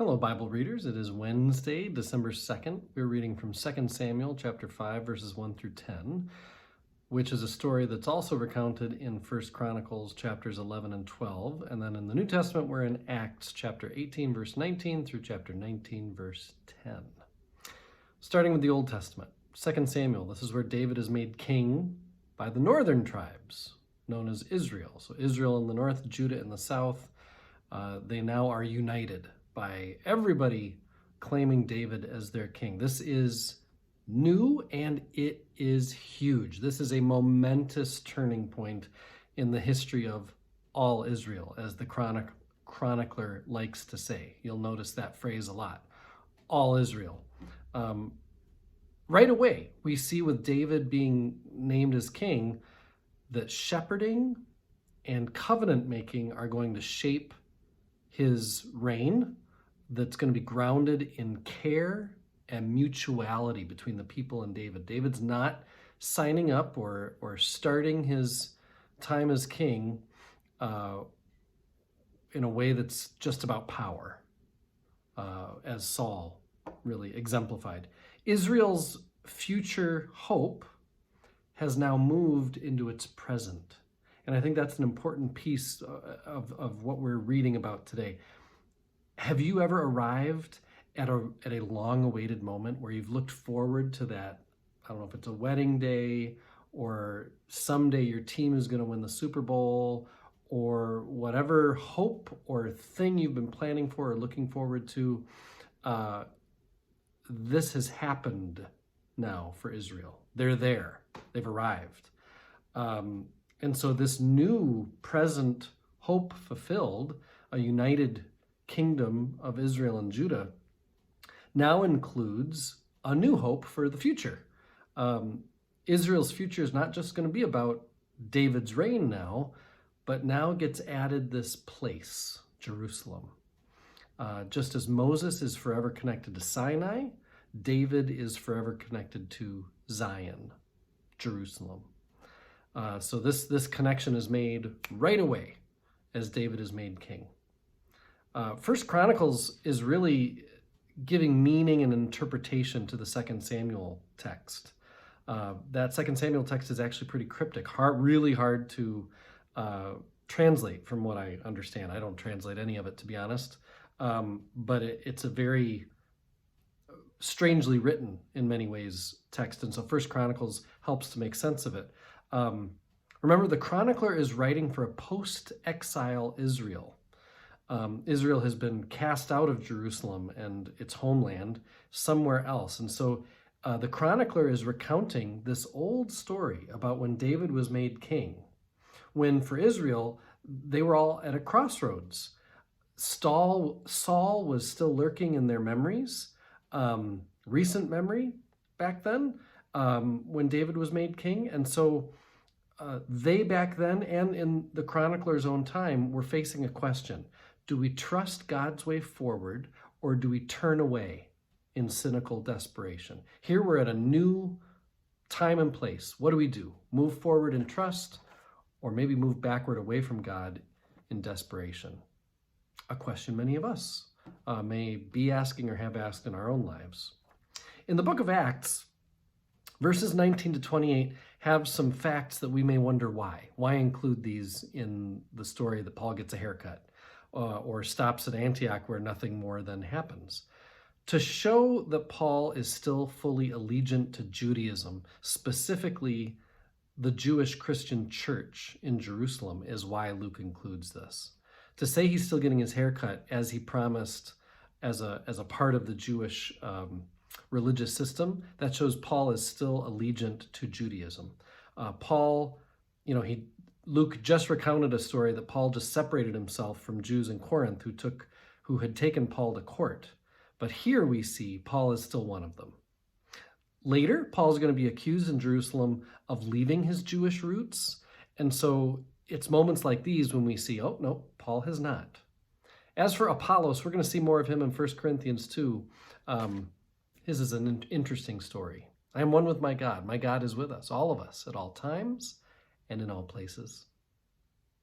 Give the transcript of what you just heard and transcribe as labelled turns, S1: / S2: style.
S1: Hello, Bible readers. It is Wednesday, December 2nd. We're reading from 2 Samuel chapter 5, verses 1 through 10, which is a story that's also recounted in 1 Chronicles chapters 11 and 12. And then in the New Testament, we're in Acts chapter 18, verse 19 through chapter 19, verse 10. Starting with the Old Testament, 2 Samuel, this is where David is made king by the northern tribes, known as Israel. So Israel in the north, Judah in the south. They now are united by everybody claiming David as their king. This is new and it is huge. This is a momentous turning point in the history of all Israel, as the chronicler likes to say. You'll notice that phrase a lot, all Israel. Right away, we see with David being named as king that shepherding and covenant making are going to shape his reign, that's going to be grounded in care and mutuality between the people and David. David's not signing up or starting his time as king in a way that's just about power, as Saul really exemplified. Israel's future hope has now moved into its present. And I think that's an important piece of what we're reading about today. Have you ever arrived at a long-awaited moment where you've looked forward to that? I don't know if it's a wedding day or someday your team is going to win the Super Bowl, or whatever hope or thing you've been planning for or looking forward to. This has happened now for Israel. They're there. They've arrived. And so this new present hope fulfilled, a united kingdom of Israel and Judah, now includes a new hope for the future. Israel's future is not just going to be about David's reign now, but now gets added this place, Jerusalem. Just as Moses is forever connected to Sinai, David is forever connected to Zion, Jerusalem. So this connection is made right away as David is made king. First Chronicles is really giving meaning and interpretation to the 2 Samuel text. That 2 Samuel text is actually pretty cryptic, really hard to translate from what I understand. I don't translate any of it, to be honest, but it's a very strangely written in many ways text, and so First Chronicles helps to make sense of it. Remember, the chronicler is writing for a post-exile Israel. Israel has been cast out of Jerusalem and its homeland somewhere else. And so the chronicler is recounting this old story about when David was made king, when for Israel, they were all at a crossroads. Saul was still lurking in their memories, recent memory back then, when David was made king. And so they back then and in the chronicler's own time were facing a question. Do we trust God's way forward, or do we turn away in cynical desperation? Here we're at a new time and place. What do we do? Move forward in trust, or maybe move backward away from God in desperation? A question many of us may be asking or have asked in our own lives. In the book of Acts, verses 19 to 28 have some facts that we may wonder why. Why include these in the story that Paul gets a haircut? Or stops at Antioch where nothing more then happens. To show that Paul is still fully allegiant to Judaism, specifically the Jewish Christian church in Jerusalem, is why Luke includes this. To say he's still getting his haircut as he promised as a part of the Jewish religious system, that shows Paul is still allegiant to Judaism. Luke just recounted a story that Paul just separated himself from Jews in Corinth who had taken Paul to court. But here we see Paul is still one of them. Later, Paul is going to be accused in Jerusalem of leaving his Jewish roots. And so it's moments like these when we see, oh, no, Paul has not. As for Apollos, we're going to see more of him in 1 Corinthians 2. His is an interesting story. I am one with my God. My God is with us, all of us, at all times and in all places.